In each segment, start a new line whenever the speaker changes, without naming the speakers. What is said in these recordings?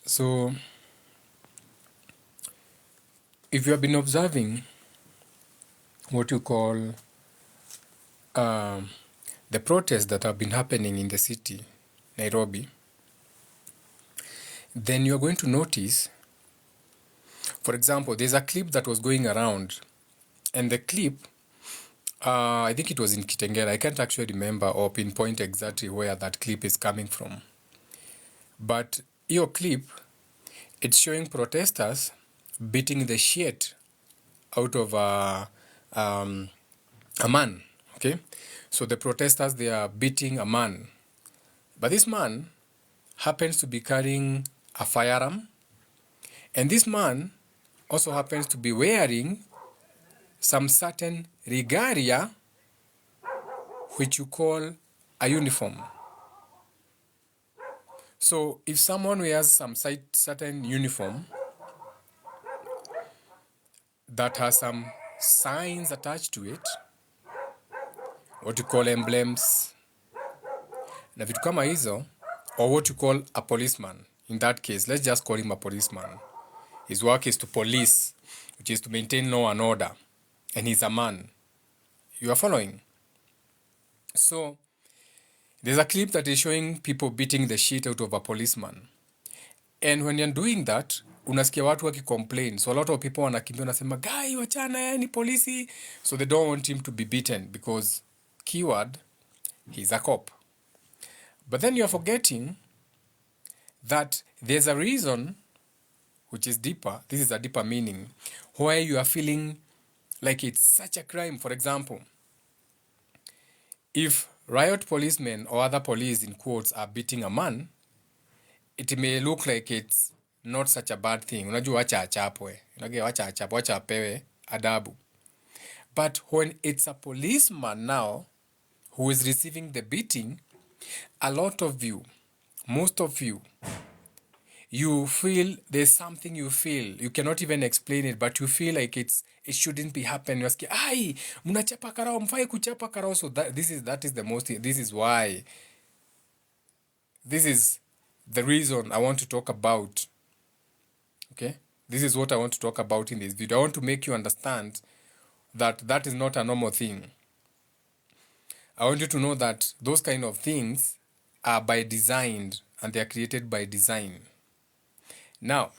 So, if you have been observing what you call um, the protests that have been happening in the city, Nairobi, then you're going to notice, for example, there's a clip that was going around, and the clip, I think it was in Kitengela. I can't actually remember or pinpoint exactly where that clip is coming from. But your clip, it's showing protesters beating the shit out of a man. Okay, so the protesters, they are beating a man, but this man happens to be carrying a firearm, and this man also happens to be wearing some certain regalia, which you call a uniform. So if someone wears some certain uniform that has some signs attached to it, what you call emblems na vitu kama hizo, or what you call a policeman, in that case let's just call him a policeman. His work is to police, which is to maintain law and order, and he's a man. You are following? So there's a clip that is showing people beating the shit out of a policeman, and when you're doing that, unasikia watu wakicomplain. So a lot of people wanakimbia wanasema, guy wachana, yeye ni polisi. So they don't want him to be beaten because, keyword, he's a cop. But then you're forgetting that there's a reason which is deeper. This is a deeper meaning, where you are feeling like it's such a crime. For example, if riot policemen or other police in quotes are beating a man, it may look like it's not such a bad thing. Unajua wacha achapwe. Wacha achapwe, wacha apewe adabu. But when it's a policeman now who is receiving the beating, a lot of you, most of you, you feel there's something you feel. You cannot even explain it, but you feel like it shouldn't be happening. You're scared, ai, mnachapa karao, mfai kuchapa karao. So this is the most, this is why, this is the reason I want to talk about. Okay? This is what I want to talk about in this video. I want to make you understand that that is not a normal thing. I want you to know that those kind of things are by design, and they are created by design. Now,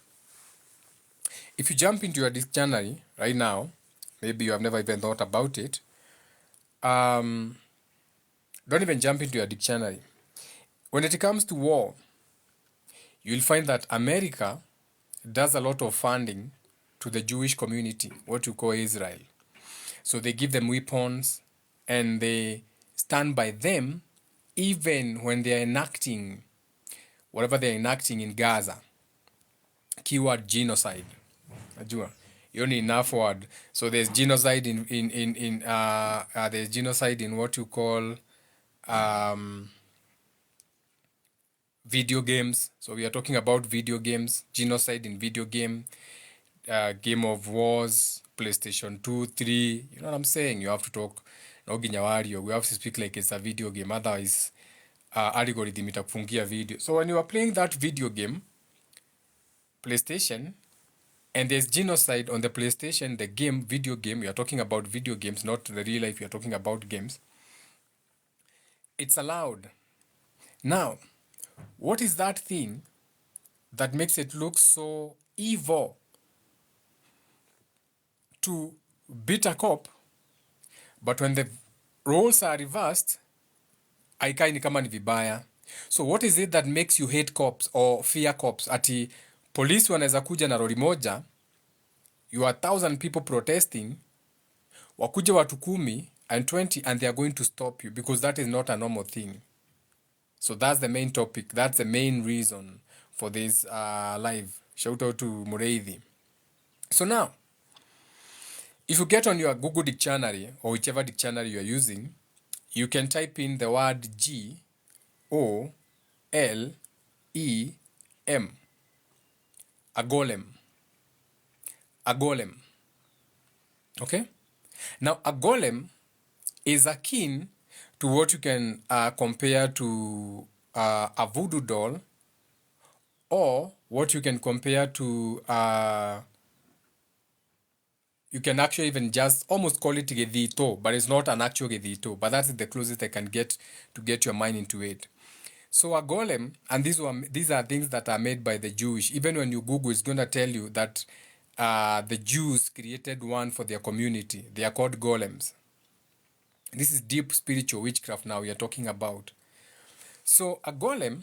if you jump into your dictionary right now, maybe you have never even thought about it, don't even jump into your dictionary. When it comes to war, you'll find that America does a lot of funding to the Jewish community, what you call Israel. So they give them weapons, and they stand by them even when they are enacting whatever they're enacting in Gaza. Keyword genocide. Najua. You only enough word. So there's genocide there's genocide in what you call video games. So we are talking about video games, genocide in video game, Game of Wars, PlayStation 2, 3. You know what I'm saying? You have to talk. We have to speak like it's a video game. Otherwise, algorithm itakufungia video. So when you are playing that video game, PlayStation, and there's genocide on the PlayStation, the game, video game, we are talking about video games, not the real life, we are talking about games. It's allowed. Now, what is that thing that makes it look so evil to beat a cop, but when the roles are reversed, haikai ni kama ni vibaya? So what is it that makes you hate cops or fear cops? Ati polisi wanaweza kuja na lori moja, you are 1,000 people protesting, wakuja watu 10 and 20, and they are going to stop you, because that is not a normal thing. So that's the main topic. That's the main reason for this live. Shout out to Mureithi. So now, if you get on your Google dictionary or whichever dictionary you are using, you can type in the word Golem. A golem. A golem. Okay? Now, a golem is akin to what you can compare to a voodoo doll or what you can compare to, you can actually even just almost call it gedito, but it's not an actual gedito, but that's the closest I can get to get your mind into it. So a golem, and these are things that are made by the Jewish. Even when you Google, it's going to tell you that the Jews created one for their community. They are called golems. This is deep spiritual witchcraft now we are talking about. So a golem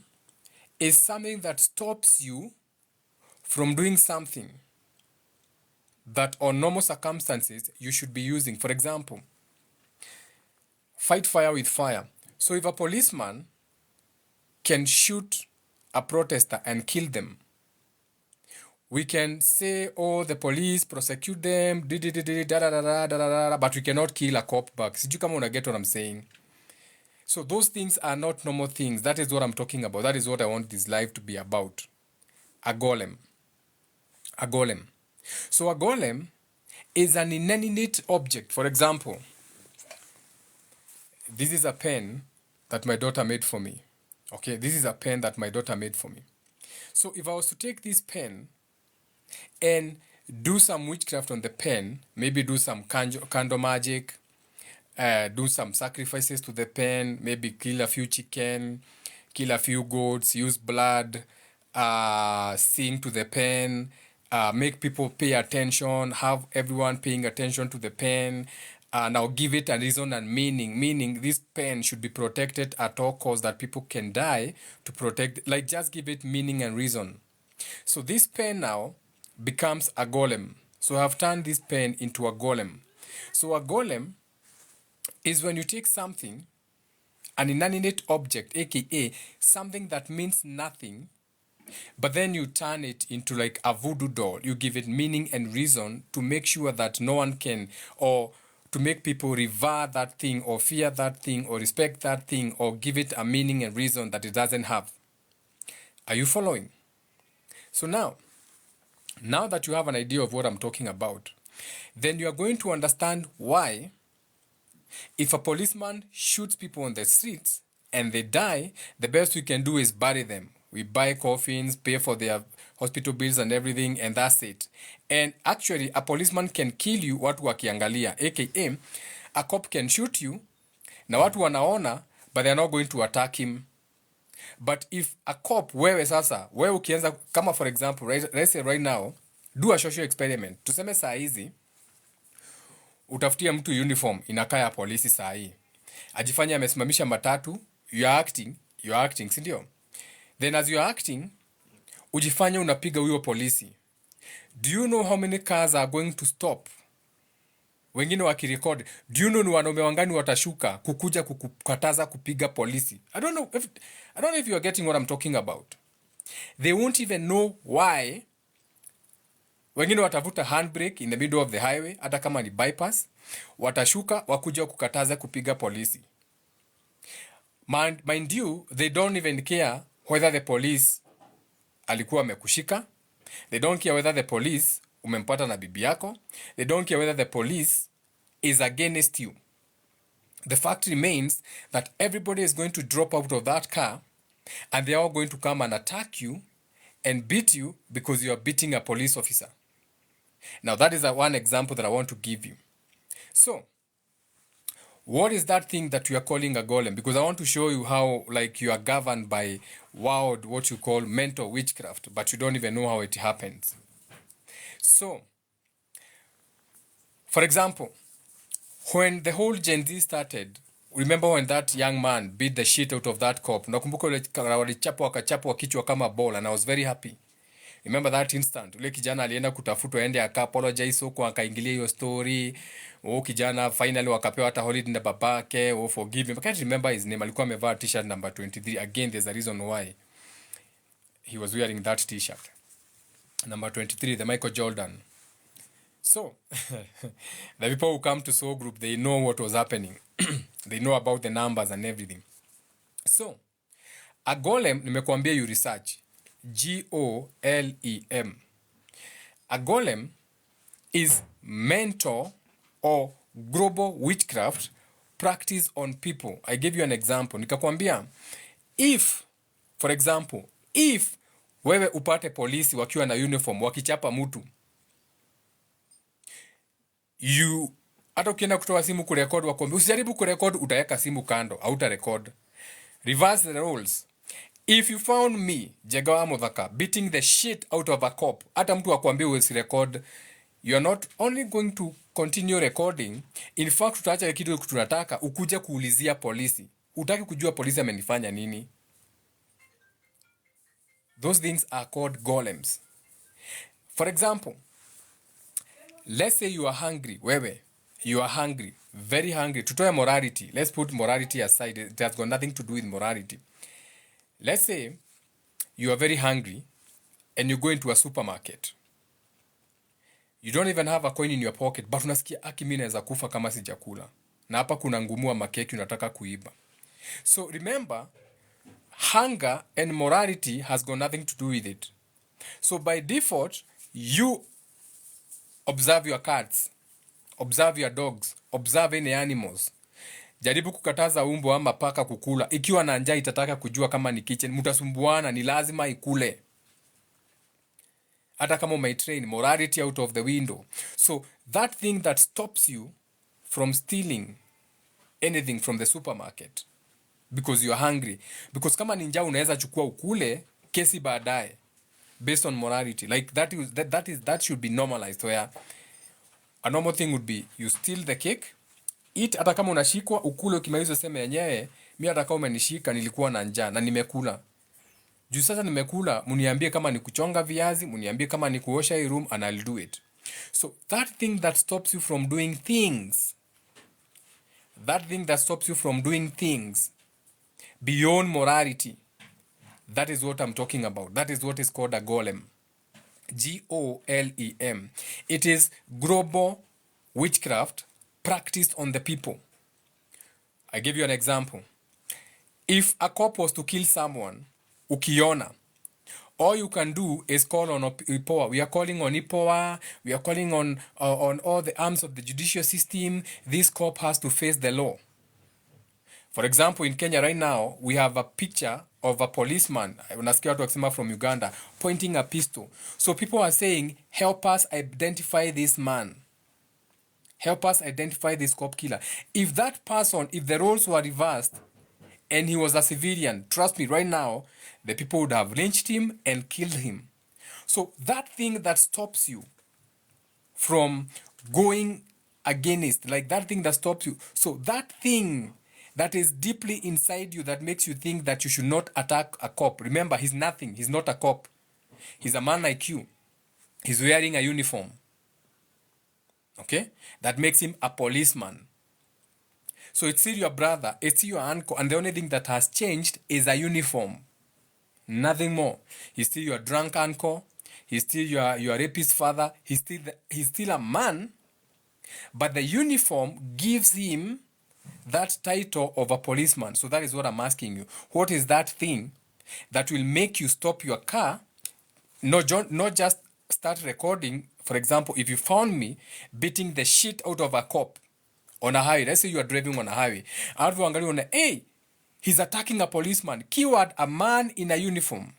is something that stops you from doing something that on normal circumstances you should be using. For example, fight fire with fire. So if a policeman can shoot a protester and kill them, we can say, oh, the police prosecute them, but we cannot kill a cop back. Did you come on, I get what I'm saying? So those things are not normal things. That is what I'm talking about. That is what I want this life to be about. A golem. A golem. So a golem is an inanimate object. For example, this is a pen that my daughter made for me. Okay, this is a pen that my daughter made for me. So if I was to take this pen and do some witchcraft on the pen, maybe do some candle magic, do some sacrifices to the pen, maybe kill a few chicken, kill a few goats, use blood, sing to the pen, make people pay attention, have everyone paying attention to the pen. Now give it a reason and meaning. Meaning this pen should be protected at all costs, that people can die to protect. Like just give it meaning and reason. So this pen now becomes a golem. So I've turned this pen into a golem. So a golem is when you take something, an inanimate object, aka something that means nothing, but then you turn it into like a voodoo doll. You give it meaning and reason to make sure that no one can, or to make people revere that thing or fear that thing or respect that thing or give it a meaning and reason that it doesn't have. Are you following? So now that you have an idea of what I'm talking about, then you are going to understand why if a policeman shoots people on the streets and they die, the best we can do is bury them. We buy coffins, pay for their hospital bills and everything, and that's it. And actually, a policeman can kill you watu wakiangalia, aka a cop can shoot you na watu wanaona, but they're not going to attack him. But if a cop, wewe ukianza, kama for example, let's say right now, do a social experiment. Tuseme saa hizi utafutia mtu uniform inakaa ya polisi saa hii, ajifanya amesimamisha matatu, you are acting, si ndio? Then as you are acting, ujifanya unapiga huyo polisi. Do you know how many cars are going to stop? Wengine wakirecord. Do you know ni wanaume wangani watashuka kukuja kukataza kupiga polisi? I don't know if you are getting what I'm talking about. They won't even know why. Wengine watavuta handbrake in the middle of the highway, hata kama ni bypass, watashuka wakuja kukataza kupiga polisi. Mind you, they don't even care whether the police alikuwa amekushika. They don't care whether the police umempata na bibi yako. They don't care whether the police is against you. The fact remains that everybody is going to drop out of that car and they are all going to come and attack you and beat you because you are beating a police officer. Now that is one example that I want to give you. So, what is that thing that we are calling a golem? Because I want to show you how like you are governed by what you call mental witchcraft, but you don't even know how it happens. So, for example, when the whole Gen Z started, remember when that young man beat the shit out of that cop? Nakumbuka walichapwa wakachapwa kichwa kama ball, and I was very happy. Remember that instant? Ule kijana alienda kutafutwa ende aka-apologize huko, akaingilia hiyo story. Kijana finally wakapewa hata holiday na babake, forgive him. I can't remember his name. Alikuwa amevaa t-shirt number 23. Again, there's a reason why he was wearing that t-shirt. Number 23, the Michael Jordan. So, the people who come to Soul Group, they know what was happening. They know about the numbers and everything. So, a golem, nimekuambia you research. Golem. A golem is mental or global witchcraft practice on people. I gave you an example. Nikakwambia, if, for example, if Wewe upate polisi wakiwa na uniform wakichapa mtu, hata ukienda kutoa simu kurekod, wakwambia usijaribu kurekod, utaweka simu kando, hautarekod. Reverse the roles. If you found me, Jegawa Muthaka, beating the shit out of a cop, hata mtu akwambia usirecord, you're not only going to continue recording, in fact utaacha kitu tunataka ukuja kuulizia polisi. Utaki kujua polisi amenifanya nini. Those things are called golems. For example, let's say you are hungry, wewe. You are hungry, very hungry. Tutoe morality. Let's put morality aside. It has got nothing to do with morality. Let's say you are very hungry and you go into a supermarket. You don't even have a coin in your pocket, but unasikia aki mimi naweza kufa kama sijakula. Na hapa kuna ngumu wa makeki unataka kuiba. So remember, hunger and morality has got nothing to do with it. So by default, you observe your cats, observe your dogs, observe any animals. Jaribu kukataza umbo ama paka kukula. Ikiwa na njaa itataka kujua kama ni kitchen, mtasumbuana, ni lazima ikule. Hata kama umeitrain morality out of the window. So that thing that stops you from stealing anything from the supermarket because you are hungry. Because kama ni njaa unaweza chukua ukule, kesi baadaye based on morality. Like that should be normalized, where a normal thing would be you steal the cake, eat, hata kama unashikwa ukule, ukimaliza sema yenyewe mimi hata kama umenishika nilikuwa na njaa na nimekula. Juu sasa nimekula, muniambie kama ni kuchonga viazi, muniambie kama ni kuosha hii room, and I'll do it. So that thing that stops you from doing things, that thing that stops you from doing things beyond morality, that is what I'm talking about. That is what is called a golem. Golem. It is global witchcraft practiced on the people. I give you an example. If a cop was to kill someone, ukiona, all you can do is call on IPOA. We are calling on IPOA. We are calling on all the arms of the judicial system. This cop has to face the law. For example, in Kenya right now, we have a picture of a policeman, unasikia watu wakisema from Uganda, pointing a pistol. So people are saying, help us identify this man. Help us identify this cop killer. If that person, if the roles were reversed, and he was a civilian, trust me, right now, the people would have lynched him and killed him. So that thing that stops you from going against, like that thing that stops you, so that thing that is deeply inside you that makes you think that you should not attack a cop. Remember, he's nothing. He's not a cop. He's a man like you. He's wearing a uniform. Okay? That makes him a policeman. So it's still your brother, it's still your uncle, and the only thing that has changed is a uniform. Nothing more. He's still your drunk uncle. He's still your rapist father. He's still a man, but the uniform gives him that title of a policeman. So that is what I'm asking you. What is that thing that will make you stop your car, not just start recording? For example, if you found me beating the shit out of a cop on a highway, let's say you are driving on a highway, hey, he's attacking a policeman. Keyword, a man in a uniform.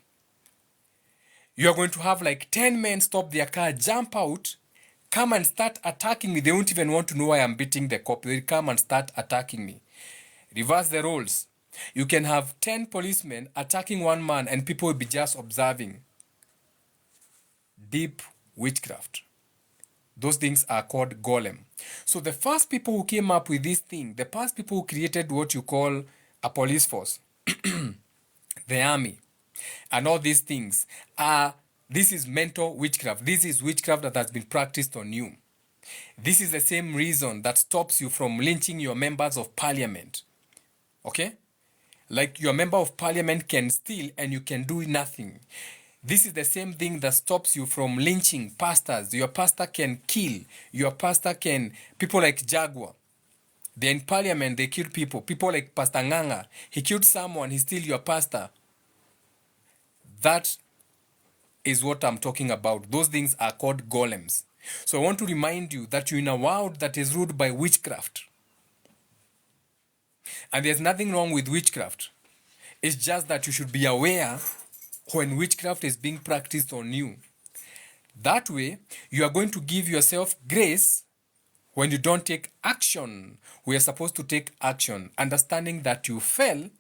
You are going to have like 10 men stop their car, jump out, come and start attacking me. They won't even want to know why I'm beating the cop. They'll come and start attacking me. Reverse the roles. You can have 10 policemen attacking one man and people will be just observing. Deep witchcraft. Those things are called golem. So the first people who came up with this thing, the first people who created what you call a police force, the army, and all these things this is mental witchcraft. This is witchcraft that has been practiced on you. This is the same reason that stops you from lynching your members of parliament. Okay? Like your member of parliament can steal and you can do nothing. This is the same thing that stops you from lynching pastors. Your pastor can kill. Your pastor can... People like Jaguar. They're in parliament, they kill people. People like Pastor Nganga. He killed someone, he's still your pastor. That is what I'm talking about. Those things are called golems. So I want to remind you that you're in a world that is ruled by witchcraft. And there's nothing wrong with witchcraft. It's just that you should be aware when witchcraft is being practiced on you. That way, you are going to give yourself grace when you don't take action. We are supposed to take action, understanding that you fell,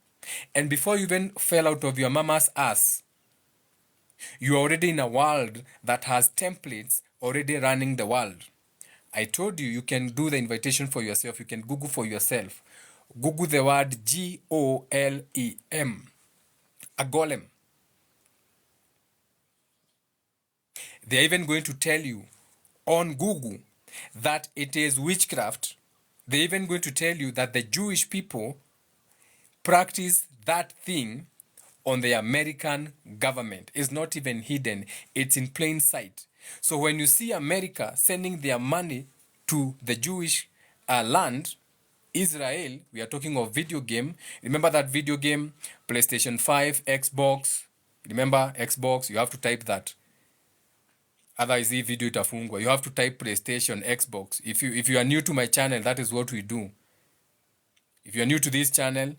and before you even fell out of your mama's ass, you are already in a world that has templates already running the world. I told you, you can do the invitation for yourself. You can Google for yourself. Google the word GOLEM, a golem. They're even going to tell you on Google that it is witchcraft. They're even going to tell you that the Jewish people practice that thing on the American government. It's not even hidden. It's in plain sight. So when you see America sending their money to the Jewish land, Israel, we are talking of video game. Remember that video game? PlayStation 5, Xbox. Remember Xbox? You have to type that. Otherwise, hii video itafungwa. You have to type PlayStation, Xbox. If you are new to my channel, that is what we do. If you are new to this channel,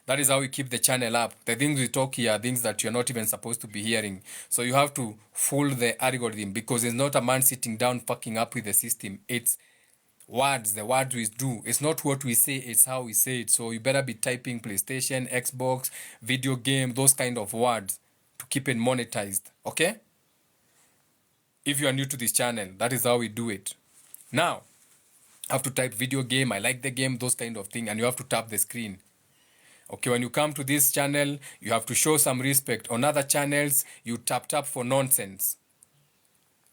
that is how we keep the channel up. The things we talk here are things that you're not even supposed to be hearing. So you have to fool the algorithm, because it's not a man sitting down fucking up with the system. It's words, the words we do. It's not what we say, it's how we say it. So you better be typing PlayStation, Xbox, video game, those kind of words to keep it monetized. Okay? If you are new to this channel, that is how we do it. Now, you have to type video game, I like the game, those kind of thing, and you have to tap the screen. Okay, when you come to this channel, you have to show some respect. On other channels, you tap for nonsense.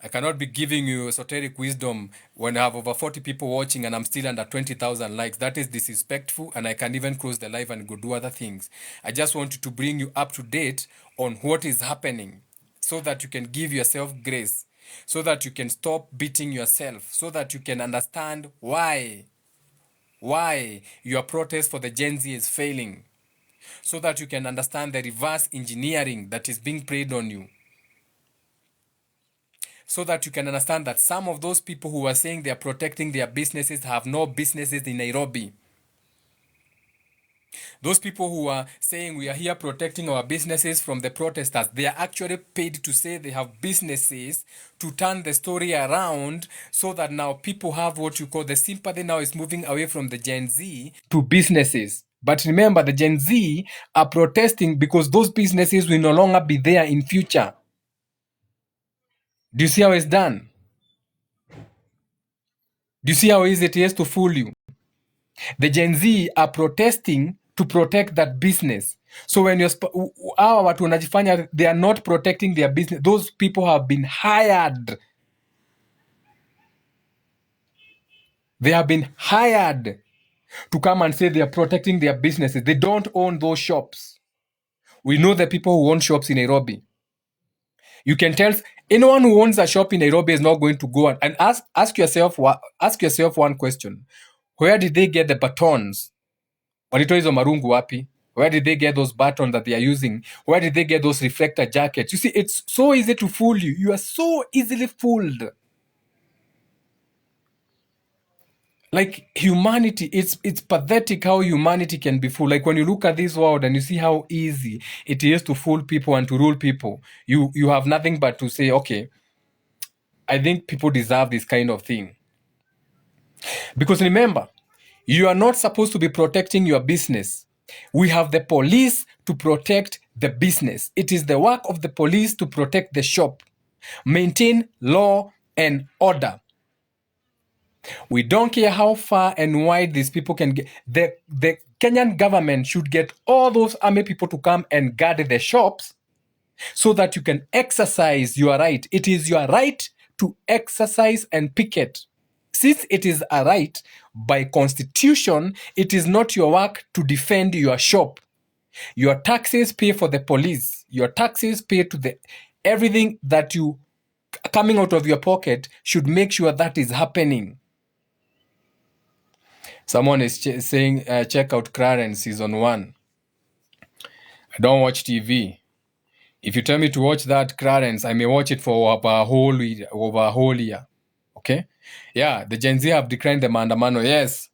I cannot be giving you esoteric wisdom when I have over 40 people watching and I'm still under 20,000 likes. That is disrespectful, and I can even close the live and go do other things. I just wanted to bring you up to date on what is happening so that you can give yourself grace, so that you can stop beating yourself, so that you can understand why your protest for the Gen Z is failing, so that you can understand the reverse engineering that is being played on you, so that you can understand that some of those people who are saying they are protecting their businesses have no businesses in Nairobi. Those people who are saying we are here protecting our businesses from the protesters, they are actually paid to say they have businesses to turn the story around, so that now people have what you call the sympathy now is moving away from the Gen Z to businesses. But remember, the Gen Z are protesting because those businesses will no longer be there in future. Do you see how it's done? Do you see how easy it is to fool you? The Gen Z are protesting to protect that business. So when you're hawa watu wanajifanya they are not protecting their business, those people have been hired. They have been hired to come and say they are protecting their businesses. They don't own those shops. We know the people who own shops in Nairobi. You can tell anyone who owns a shop in Nairobi is not going to go and ask yourself one question. Where did they get the batons? Walitoa hizo marungu wapi? Where did they get those batons that they are using? Where did they get those reflector jackets? You see, it's so easy to fool you. You are so easily fooled. Like humanity, it's pathetic how humanity can be fooled. Like when you look at this world and you see how easy it is to fool people and to rule people, you have nothing but to say, okay, I think people deserve this kind of thing. Because remember, you are not supposed to be protecting your business. We have the police to protect the business. It is the work of the police to protect the shop, maintain law and order. We don't care how far and wide these people can get. The Kenyan government should get all those army people to come and guard the shops so that you can exercise your right. It is your right to exercise and picket. Since it is a right by constitution, it is not your work to defend your shop. Your taxes pay for the police. Your taxes pay to the everything that you coming out of your pocket should make sure that is happening. Someone is saying, check out Clarence season 1. I don't watch TV. If you tell me to watch that Clarence, I may watch it for over a whole year. Okay? Yeah, the Gen Z have declined the maandamano. Yes,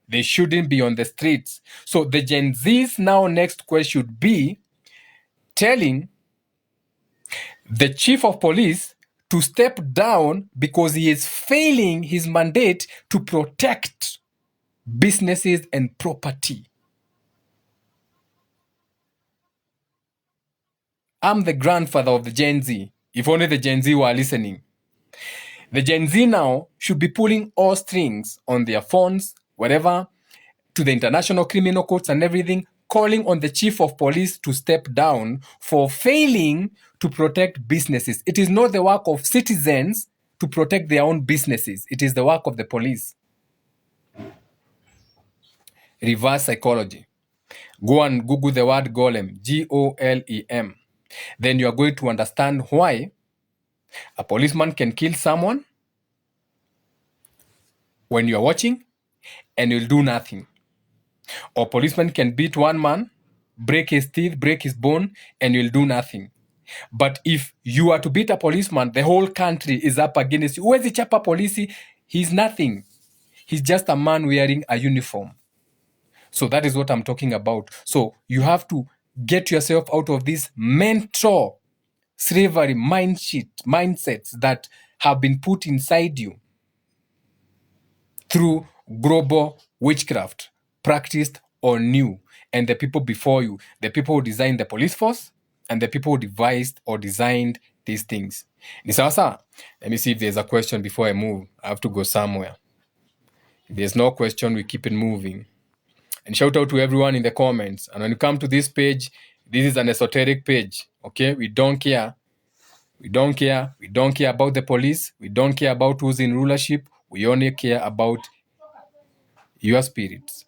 they shouldn't be on the streets. So the Gen Z's now next question should be, telling the chief of police to step down because he is failing his mandate to protect businesses and property. I'm the grandfather of the Gen Z. If only the Gen Z were listening. The Gen Z now should be pulling all strings on their phones, whatever, to the international criminal courts and everything, calling on the chief of police to step down for failing to protect businesses. It is not the work of citizens to protect their own businesses. It is the work of the police. Reverse psychology. Go and Google the word golem, Golem. Then you are going to understand why a policeman can kill someone when you are watching and you'll do nothing. Or policeman can beat one man, break his teeth, break his bone, and you'll do nothing. But if you are to beat a policeman, the whole country is up against you. Huwezi chapa polisi, he's nothing. He's just a man wearing a uniform. So that is what I'm talking about. So you have to get yourself out of this mental slavery mindsets that have been put inside you through global witchcraft practiced on you and the people before you, the people who designed the police force and the people who devised or designed these things. Ni sawa? Let me see if there's a question before I move. I have to go somewhere. If there's no question, we keep it moving. And shout out to everyone in the comments. And when you come to this page, this is an esoteric page. Okay? We don't care. We don't care. We don't care about the police. We don't care about who's in rulership. We only care about your spirits.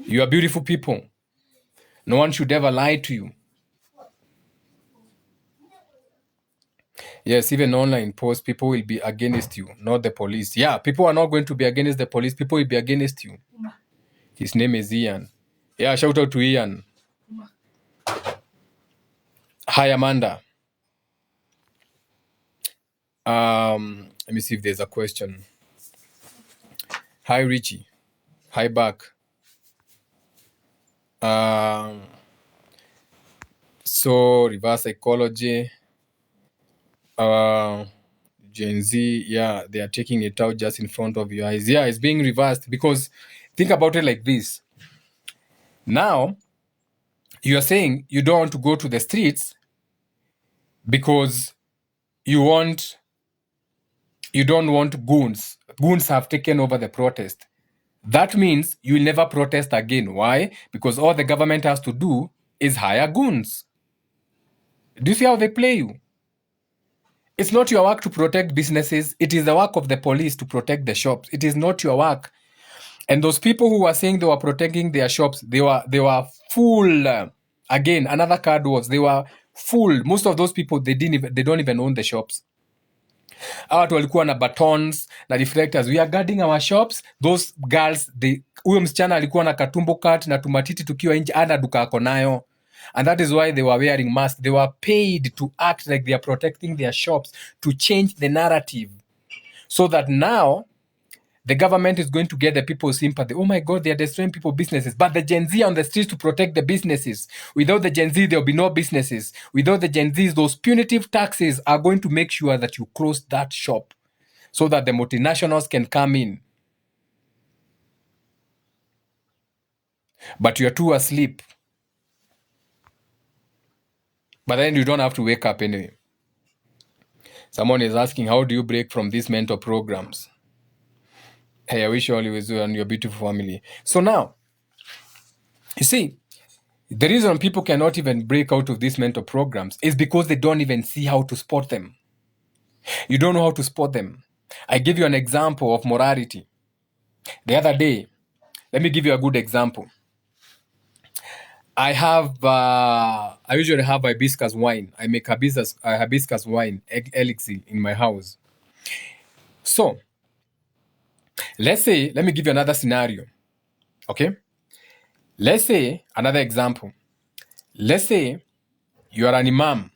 You are beautiful people. No one should ever lie to you. Yes, even online posts, people will be against you, not the police. Yeah, people are not going to be against the police. People will be against you. His name is Ian. Yeah, shout out to Ian. Hi, Amanda. Let me see if there's a question. Hi, Richie. Hi, back. So, reverse psychology. Gen Z, yeah, they are taking it out just in front of your eyes. Yeah, it's being reversed because think about it like this. Now, you are saying you don't want to go to the streets because you don't want goons. Goons have taken over the protest. That means you will never protest again. Why? Because all the government has to do is hire goons. Do you see how they play you? It's not your work to protect businesses. It is the work of the police to protect the shops. It is not your work. And those people who were saying they were protecting their shops, they were fooled. Again, another card was they were fooled. Most of those people, they don't even own the shops. Watu walikuwa na batons na reflectors. We are guarding our shops. Those girls, huyo msichana alikuwa na katumbo cut na tumatiti tukiwa nje, ana duka ako nayo. And that is why they were wearing masks. They were paid to act like they are protecting their shops, to change the narrative. So that now, the government is going to get the people's sympathy. Oh my God, they are destroying people's businesses. But the Gen Z on the streets to protect the businesses. Without the Gen Z, there will be no businesses. Without the Gen Zs, those punitive taxes are going to make sure that you close that shop so that the multinationals can come in. But you're too asleep. But then you don't have to wake up anyway. Someone is asking, how do you break from these mental programs? Hey, I wish you all with you and your beautiful family. So now, you see, the reason people cannot even break out of these mental programs is because they don't even see how to spot them. You don't know how to spot them. I give you an example of morality. The other day, let me give you a good example. I usually have hibiscus wine. I make hibiscus wine, elixir in my house. So, let me give you another scenario. Okay? Let's say, another example. Let's say you are an imam.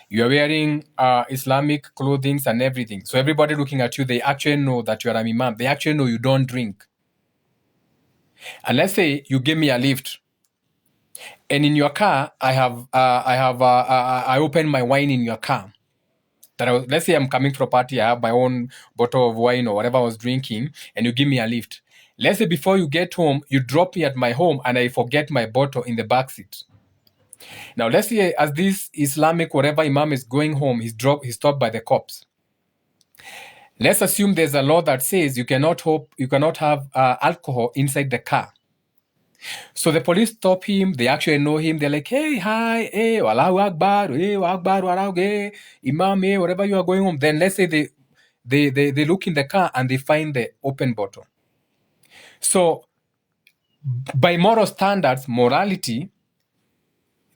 You are wearing Islamic clothing and everything. So everybody looking at you, they actually know that you are an imam. They actually know you don't drink. And let's say you give me a lift. And in your car, I open my wine in your car. Let's say I'm coming for a party, I have my own bottle of wine or whatever I was drinking, and you give me a lift. Let's say before you get home, you drop me at my home and I forget my bottle in the back seat. Now, let's say as this Islamic whatever imam is going home, he's stopped by the cops. Let's assume there's a law that says you cannot have alcohol inside the car. So the police stop him. They actually know him. They're like, hey, hi, hey, Allahu Akbar, hey, Akbar, Allahu, hey, Imam, hey, whatever you are going home. Then let's say they look in the car and they find the open bottle. So by moral standards, morality,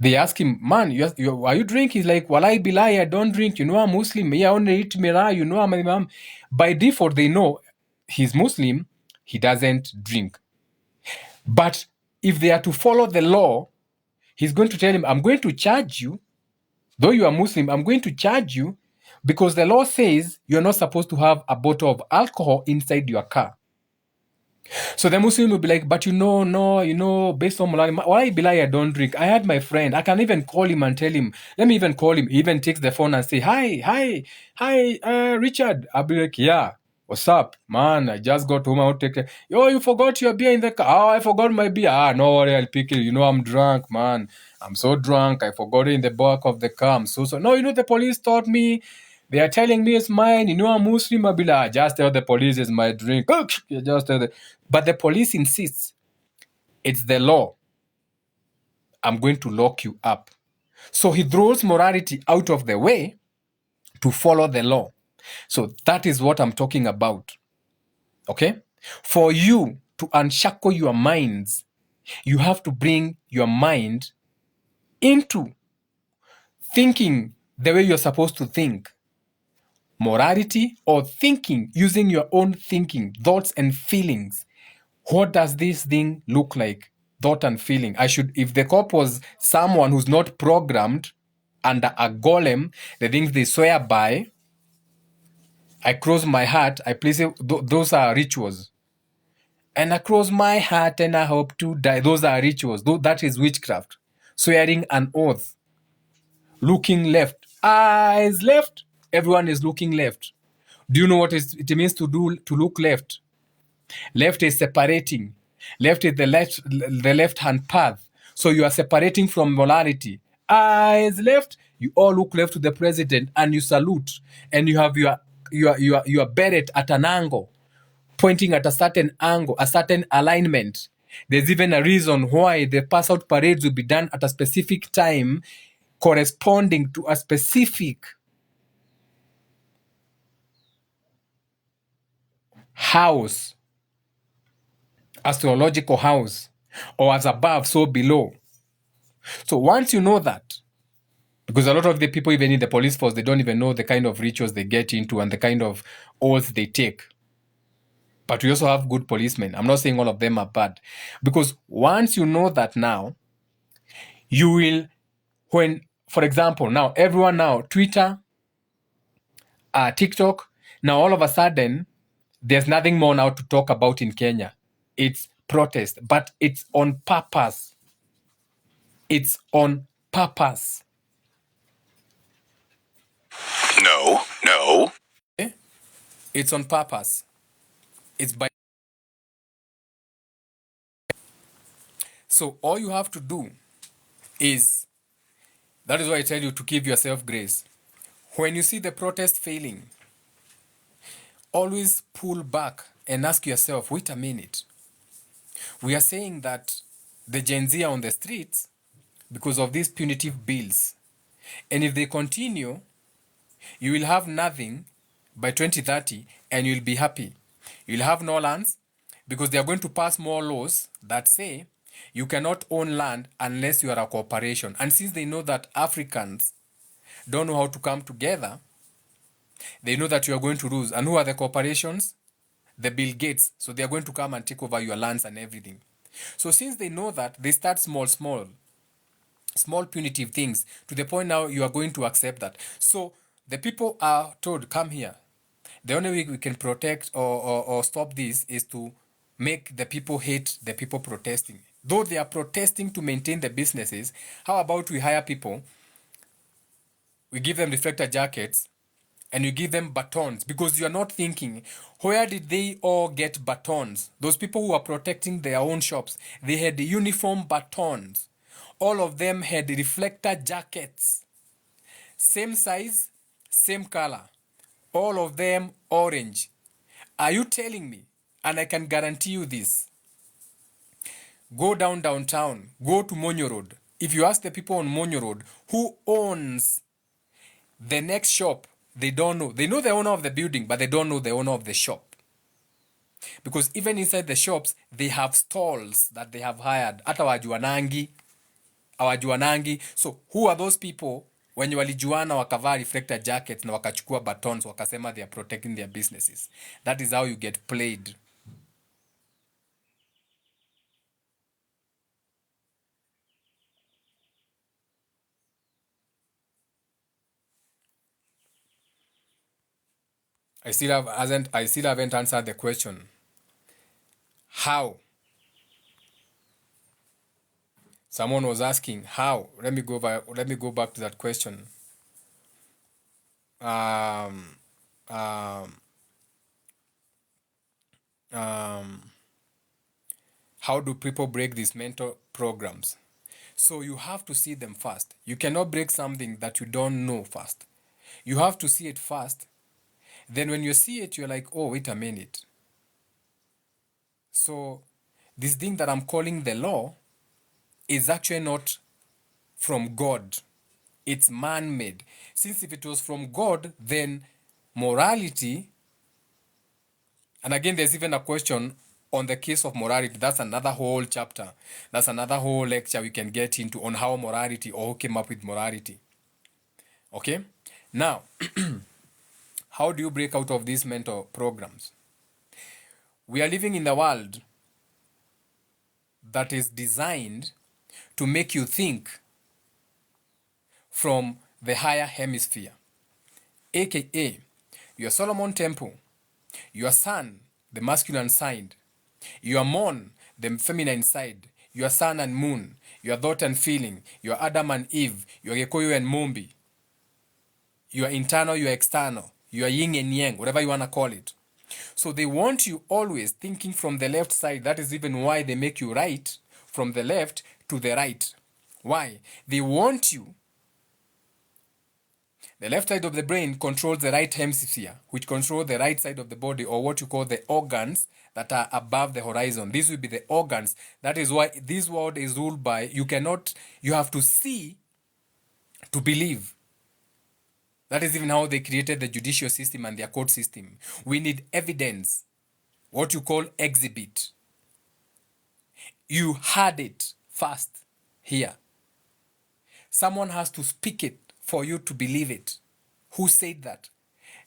they ask him, man, are you drinking? He's like, Walai bilai, I don't drink. You know, I'm Muslim. I only eat mira. You know, I'm Imam. By default, they know he's Muslim. He doesn't drink. But if they are to follow the law, he's going to tell him, I'm going to charge you. Though you are Muslim, I'm going to charge you because the law says you're not supposed to have a bottle of alcohol inside your car. So the Muslim will be like, but no, based on Mullah, why Bilal I don't drink? I had my friend. I can even call him and tell him. Let me even call him. He even takes the phone and say, hi, Richard. I'll be like, yeah, what's up, man? I just got home. I'll take it. Yo, you forgot your beer in the car. Oh, I forgot my beer. No worry, I'll pick it. You know, I'm drunk, man. I'm so drunk. I forgot it in the back of the car. I'm so. No, the police taught me. They are telling me it's mine. You know, I'm Muslim. I'll be like, just tell the police it's my drink. Just tell the. But the police insists it's the law. I'm going to lock you up. So he throws morality out of the way to follow the law. So that is what I'm talking about. Okay? For you to unshackle your minds, you have to bring your mind into thinking the way you're supposed to think. Morality or thinking, using your own thinking, thoughts and feelings. What does this thing look like? Thought and feeling. If the cop was someone who's not programmed under a golem, the things they swear by, I cross my heart, I place it, those are rituals. And I cross my heart and I hope to die. Those are rituals. That is witchcraft. Swearing an oath. Looking left. Eyes left. Everyone is looking left. Do you know what it means to look left? Left is separating. Left is the left-hand path. So you are separating from morality. Eyes left, you all look left to the president and you salute. And you have your beret at an angle, pointing at a certain angle, a certain alignment. There's even a reason why the pass-out parades will be done at a specific time corresponding to a specific house, astrological house, or as above, so below. So once you know that, because a lot of the people, even in the police force, they don't even know the kind of rituals they get into and the kind of oaths they take. But we also have good policemen. I'm not saying all of them are bad. Because once you know that now, you will, for example, now, everyone now, Twitter, TikTok, now all of a sudden, there's nothing more now to talk about in Kenya. It's protest, but it's on purpose. It's on purpose. No. Okay? It's on purpose. It's by. So all you have to do is, that is why I tell you to give yourself grace. When you see the protest failing, always pull back and ask yourself, wait a minute. We are saying that the Gen Z are on the streets because of these punitive bills. And if they continue, you will have nothing by 2030 and you'll be happy. You'll have no lands because they are going to pass more laws that say you cannot own land unless you are a corporation. And since they know that Africans don't know how to come together, they know that you are going to lose. And who are the corporations? The Bill Gates. So they are going to come and take over your lands and everything. So since they know that, they start small punitive things to the point now you are going to accept that. So the people are told, come here. The only way we can protect or stop this is to make the people hate the people protesting. Though they are protesting to maintain the businesses, how about we hire people, we give them reflector jackets, and you give them batons, because you are not thinking, where did they all get batons? Those people who are protecting their own shops, they had uniform batons. All of them had reflector jackets. Same size, same color. All of them orange. Are you telling me? And I can guarantee you this. Go downtown, go to Monyo Road. If you ask the people on Monyo Road who owns the next shop, they don't know. They know the owner of the building, but they don't know the owner of the shop. Because even inside the shops, they have stalls that they have hired. Hata hawajuanangi. So who are those people wenye walijuana wakavaa reflector jackets na wakachukua batons wakasema they are protecting their businesses? That is how you get played. I still haven't answered the question. How? Someone was asking how. Let me go back to that question. Um, um, how do people break these mentor programs? So you have to see them first. You cannot break something that you don't know first. You have to see it first. Then when you see it, you're like, oh, wait a minute. So this thing that I'm calling the law is actually not from God. It's man-made. Since if it was from God, then morality, and again, there's even a question on the case of morality. That's another whole chapter. That's another whole lecture we can get into on how morality or who came up with morality. Okay? Now, how do you break out of these mentor programs? We are living in a world that is designed to make you think from the higher hemisphere, aka your Solomon temple, your sun, the masculine side, your moon, the feminine side, your sun and moon, your thought and feeling, your Adam and Eve, your Gekuyu and Mumbi, your internal, your external, your yin and yang, whatever you want to call it. So they want you always thinking from the left side. That is even why they make you write from the left to the right. Why? They want you. The left side of the brain controls the right hemisphere, which controls the right side of the body, or what you call the organs that are above the horizon. These will be the organs. That is why this world is ruled by, you have to see to believe. That is even how they created the judicial system and their court system. We need evidence, what you call exhibit. You heard it first here. Someone has to speak it for you to believe it. Who said that?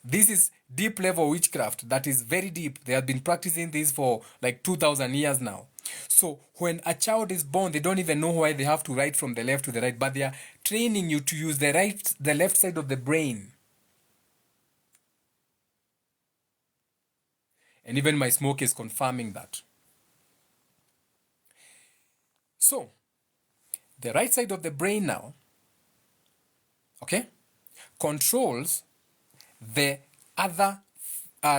This is deep level witchcraft that is very deep. They have been practicing this for like 2,000 years now. So when a child is born, they don't even know why they have to write from the left to the right, but they are training you to use the left side of the brain. And even my smoke is confirming that. So, the right side of the brain now, okay, controls the other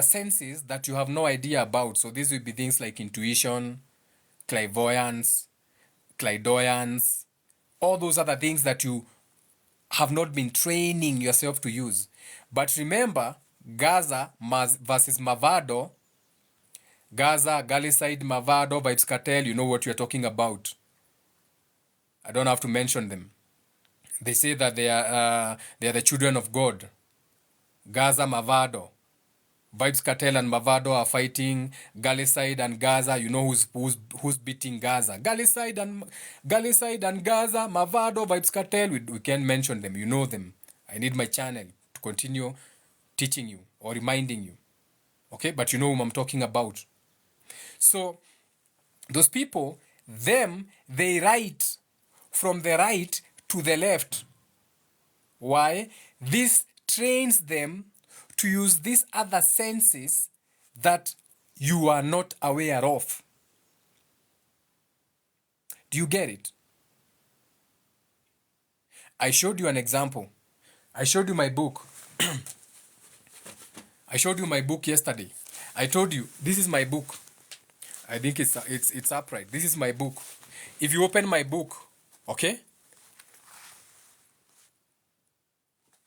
senses that you have no idea about. So these will be things like intuition, clairvoyance, all those other things that you have not been training yourself to use. But remember, Gaza versus Mavado, Gaza, Galicide, Mavado, Vibes Cartel, you know what you're talking about. I don't have to mention them. They say that they are the children of God. Gaza, Mavado. Vibes Cartel and Mavado are fighting. Galicide and Gaza, you know who's beating Gaza. Galicide and Gaza, Mavado, Vibes Cartel, we can't mention them. You know them. I need my channel to continue teaching you or reminding you. Okay, but you know whom I'm talking about. So, those people, they write from the right to the left. Why? This trains them to use these other senses that you are not aware of. Do you get it? I showed you an example. I showed you my book. I showed you my book yesterday. I told you, this is my book. I think it's upright. This is my book. If you open my book, okay?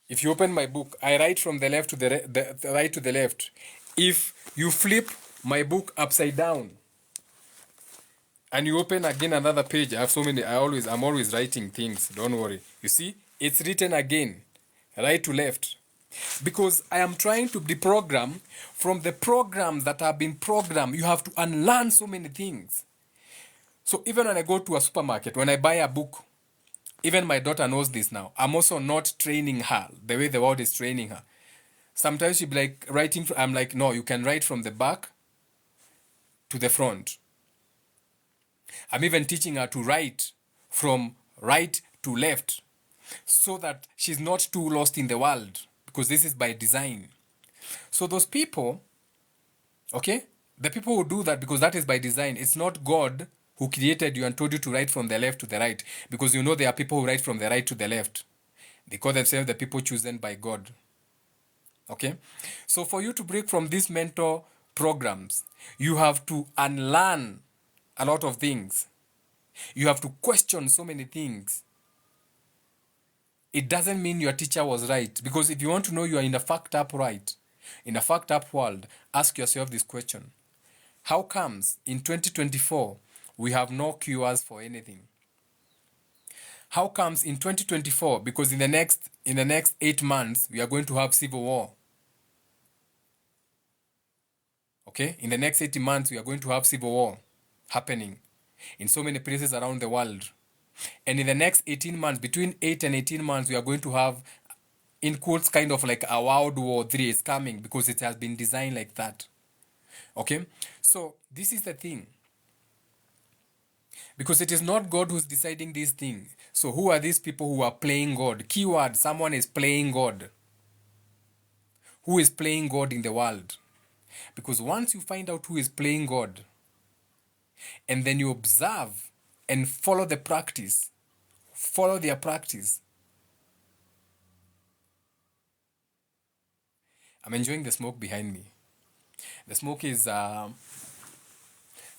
If you open my book, I write from the left to the right to the left. If you flip my book upside down and you open again another page, I have so many. I'm always writing things. Don't worry. You see, it's written again, right to left, because I am trying to deprogram from the programs that have been programmed. You have to unlearn so many things. So even when I go to a supermarket, when I buy a book, even my daughter knows this now. I'm also not training her the way the world is training her. Sometimes she'll be like writing. I'm like, no, you can write from the back to the front. I'm even teaching her to write from right to left so that she's not too lost in the world, because this is by design. So those people, okay, the people who do that, because that is by design. It's not God who created you and told you to write from the left to the right, because you know there are people who write from the right to the left. They call themselves the people chosen by God. Okay? So for you to break from these mentor programs, you have to unlearn a lot of things. You have to question so many things. It doesn't mean your teacher was right, because if you want to know you are in a fucked up in a fucked up world, ask yourself this question. How comes in 2024 we have no cures for anything? How comes in 2024? Because in the next 8 months we are going to have civil war. Okay? In the next 80 months we are going to have civil war happening in so many places around the world. And in the next 18 months, between 8 and 18 months, we are going to have, in quotes, kind of like a World War III is coming, because it has been designed like that. Okay? So this is the thing. Because it is not God who's deciding these things. So who are these people who are playing God? Keyword, someone is playing God. Who is playing God in the world? Because once you find out who is playing God, and then you observe and follow the practice, follow their practice. I'm enjoying the smoke behind me. The smoke is, let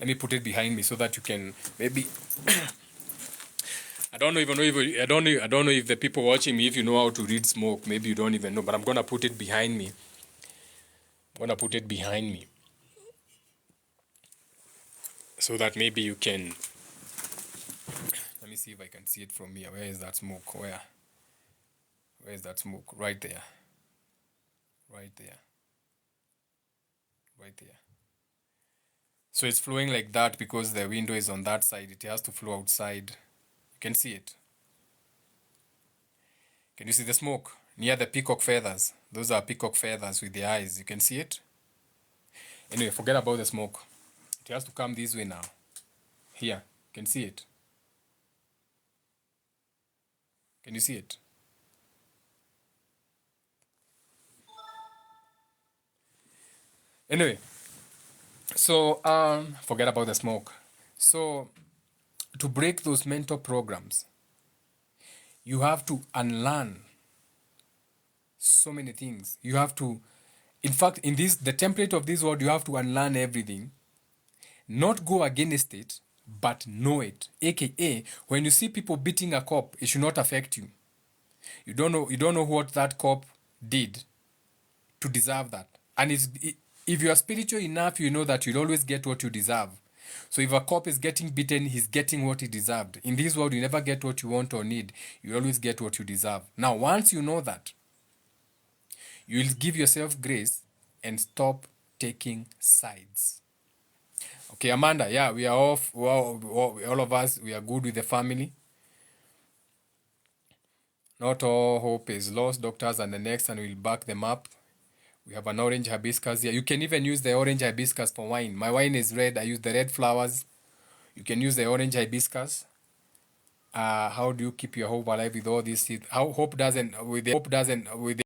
me put it behind me so that you can maybe, I don't know if the people watching me, if you know how to read smoke, maybe you don't even know, but I'm going to put it behind me. So that maybe you can, let me see if I can see it from here. Where is that smoke? Where is that smoke? Right there. So it's flowing like that because the window is on that side. It has to flow outside. You can see it. Can you see the smoke? Near the peacock feathers. Those are peacock feathers with the eyes. You can see it? Anyway, forget about the smoke. It has to come this way now. Here. You can see it. Can you see it? Anyway. So, forget about the smoke. So, to break those mentor programs, you have to unlearn so many things. You have to, in fact, in this, the template of this world, you have to unlearn everything. Not go against it, but know it. AKA, when you see people beating a cop, it should not affect you. You don't know what that cop did to deserve that. And if you are spiritual enough, you know that you'll always get what you deserve. So if a cop is getting beaten, he's getting what he deserved. In this world, you never get what you want or need. You always get what you deserve. Now, once you know that, you'll give yourself grace and stop taking sides. Okay, Amanda, yeah, we are off. All of us, we are good with the family. Not all hope is lost. Doctors and the next, and we'll back them up. We have an orange hibiscus here. You can even use the orange hibiscus for wine. My wine is red. I use the red flowers. You can use the orange hibiscus. How do you keep your hope alive with all this? How hope doesn't with the